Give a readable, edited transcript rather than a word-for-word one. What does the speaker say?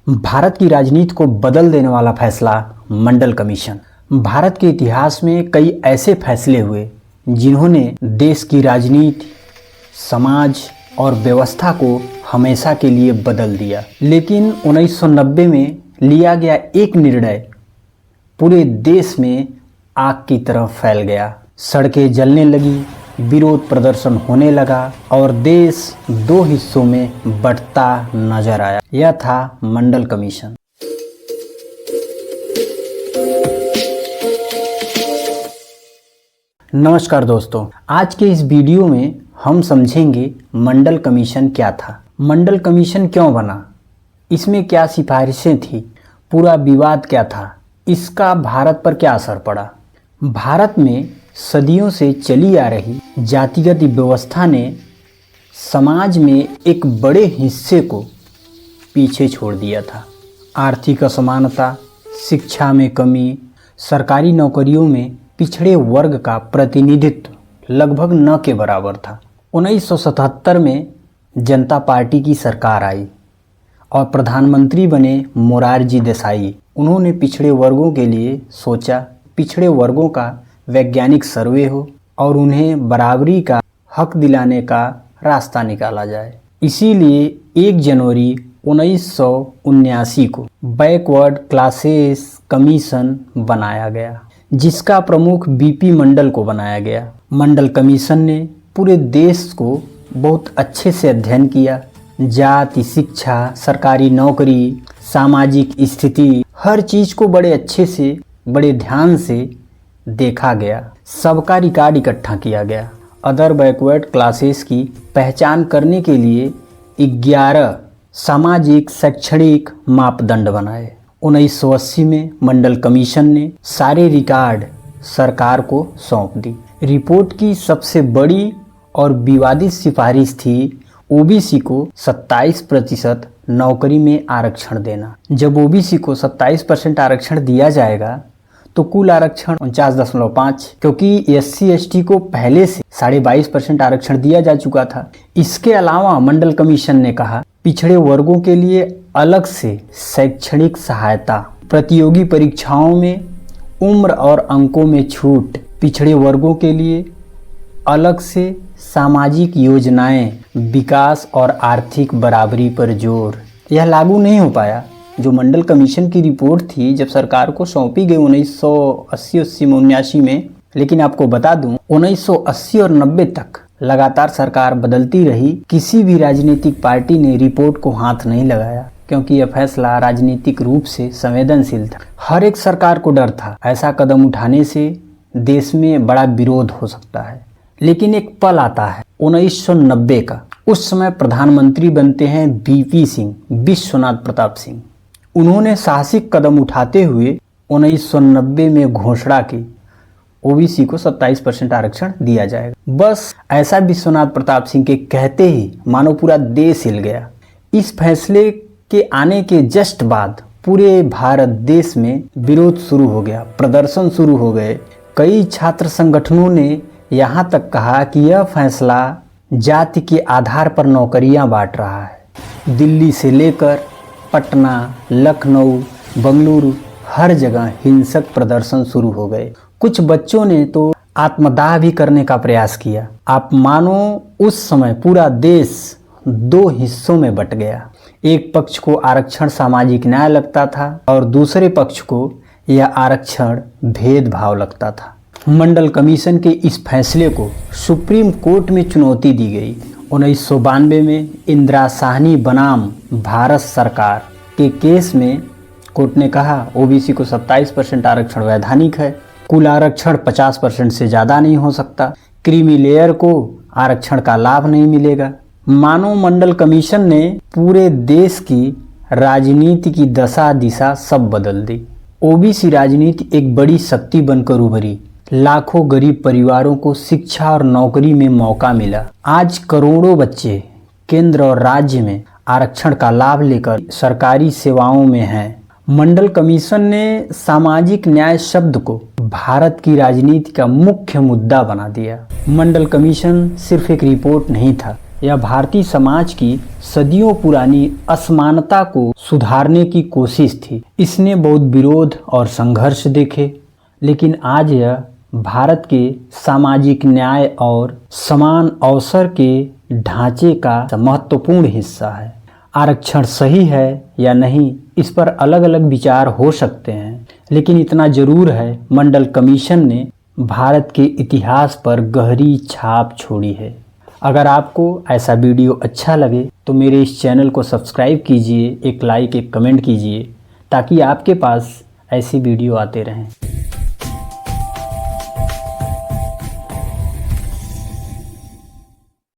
भारत की राजनीति को बदल देने वाला फैसला मंडल कमीशन। भारत के इतिहास में कई ऐसे फैसले हुए जिन्होंने देश की राजनीति, समाज और व्यवस्था को हमेशा के लिए बदल दिया। लेकिन 1990 में लिया गया एक निर्णय पूरे देश में आग की तरह फैल गया। सड़कें जलने लगी, विरोध प्रदर्शन होने लगा और देश दो हिस्सों में बंटता नजर आया। यह था मंडल कमीशन। नमस्कार दोस्तों, आज के इस वीडियो में हम समझेंगे मंडल कमीशन क्या था, मंडल कमीशन क्यों बना, इसमें क्या सिफारिशें थी, पूरा विवाद क्या था, इसका भारत पर क्या असर पड़ा। भारत में सदियों से चली आ रही जातिगत व्यवस्था ने समाज में एक बड़े हिस्से को पीछे छोड़ दिया था। आर्थिक असमानता, शिक्षा में कमी, सरकारी नौकरियों में पिछड़े वर्ग का प्रतिनिधित्व लगभग न के बराबर था। 1977 में जनता पार्टी की सरकार आई और प्रधानमंत्री बने मोरारजी देसाई। उन्होंने पिछड़े वर्गों के लिए सोचा, पिछड़े वर्गों का वैज्ञानिक सर्वे हो और उन्हें बराबरी का हक दिलाने का रास्ता निकाला जाए। इसीलिए 1 जनवरी 1979 को बैकवर्ड क्लासेस कमीशन बनाया गया, जिसका प्रमुख बीपी मंडल को बनाया गया। मंडल कमीशन ने पूरे देश को बहुत अच्छे से अध्ययन किया। जाति, शिक्षा, सरकारी नौकरी, सामाजिक स्थिति, हर चीज को बड़े अच्छे से, बड़े ध्यान से देखा गया। सबका रिकॉर्ड इकट्ठा किया गया। अदर बैकवर्ड क्लासेस की पहचान करने के लिए 11 सामाजिक शैक्षणिक मापदंड बनाए। 1980 में मंडल कमीशन ने सारे रिकॉर्ड सरकार को सौंप दी। रिपोर्ट की सबसे बड़ी और विवादित सिफारिश थी ओबीसी को 27% नौकरी में आरक्षण देना। जब ओबीसी को 27% आरक्षण दिया जाएगा तो कुल आरक्षण 49.5, क्योंकि एससी एसटी को पहले से 22.5% आरक्षण दिया जा चुका था। इसके अलावा मंडल कमीशन ने कहा, पिछड़े वर्गों के लिए अलग से शैक्षणिक सहायता, प्रतियोगी परीक्षाओं में उम्र और अंकों में छूट, पिछड़े वर्गों के लिए अलग से सामाजिक योजनाएं, विकास और आर्थिक बराबरी पर जोर। यह लागू नहीं हो पाया। जो मंडल कमीशन की रिपोर्ट थी जब सरकार को सौंपी गई 1980 में 79 में, लेकिन आपको बता दूं 1980 और 90 तक लगातार सरकार बदलती रही, किसी भी राजनीतिक पार्टी ने रिपोर्ट को हाथ नहीं लगाया, क्योंकि यह फैसला राजनीतिक रूप से संवेदनशील था। हर एक सरकार को डर था ऐसा कदम उठाने से देश में बड़ा विरोध हो सकता है। लेकिन एक पल आता है 1990 का। उस समय प्रधानमंत्री बनते हैं वीपी सिंह, विश्वनाथ प्रताप सिंह। उन्होंने साहसिक कदम उठाते हुए 1990 में घोषणा की ओबीसी को 27% आरक्षण दिया जाएगा। बस ऐसा विश्वनाथ प्रताप सिंह के कहते ही मानो पूरा देश हिल गया। इस फैसले के आने के जस्ट बाद पूरे भारत देश में विरोध शुरू हो गया, प्रदर्शन शुरू हो गए। कई छात्र संगठनों ने यहाँ तक कहा कि यह फैसला जाति के आधार पर नौकरियां बांट रहा है। दिल्ली से लेकर पटना, लखनऊ, बंगलुरु, हर जगह हिंसक प्रदर्शन शुरू हो गए। कुछ बच्चों ने तो आत्मदाह भी करने का प्रयास किया। आप मानो उस समय पूरा देश 2 हिस्सों में बंट गया। एक पक्ष को आरक्षण सामाजिक न्याय लगता था और दूसरे पक्ष को यह आरक्षण भेदभाव लगता था। मंडल कमीशन के इस फैसले को सुप्रीम कोर्ट में चुनौती दी गई। 1992 में इंदिरा साहनी बनाम भारत सरकार के केस में कोर्ट ने कहा ओबीसी को 27% आरक्षण वैधानिक है, कुल आरक्षण 50% से ज़्यादा नहीं हो सकता, क्रीमी लेयर को आरक्षण का लाभ नहीं मिलेगा। मानो मंडल कमीशन ने पूरे देश की राजनीति की दशा दिशा सब बदल दी। ओबीसी राजनीति एक बड़ी शक्ति बनकर उभरी। लाखों गरीब परिवारों को शिक्षा और नौकरी में मौका मिला। आज करोड़ों बच्चे केंद्र और राज्य में आरक्षण का लाभ लेकर सरकारी सेवाओं में हैं। मंडल कमीशन ने सामाजिक न्याय शब्द को भारत की राजनीति का मुख्य मुद्दा बना दिया। मंडल कमीशन सिर्फ एक रिपोर्ट नहीं था, यह भारतीय समाज की सदियों पुरानी असमानता को सुधारने की कोशिश थी। इसने बहुत विरोध और संघर्ष देखे, लेकिन आज यह भारत के सामाजिक न्याय और समान अवसर के ढांचे का महत्वपूर्ण हिस्सा है। आरक्षण सही है या नहीं, इस पर अलग अलग विचार हो सकते हैं, लेकिन इतना जरूर है, मंडल कमीशन ने भारत के इतिहास पर गहरी छाप छोड़ी है। अगर आपको ऐसा वीडियो अच्छा लगे तो मेरे इस चैनल को सब्सक्राइब कीजिए, एक लाइक, एक कमेंट कीजिए, ताकि आपके पास ऐसी वीडियो आते रहें।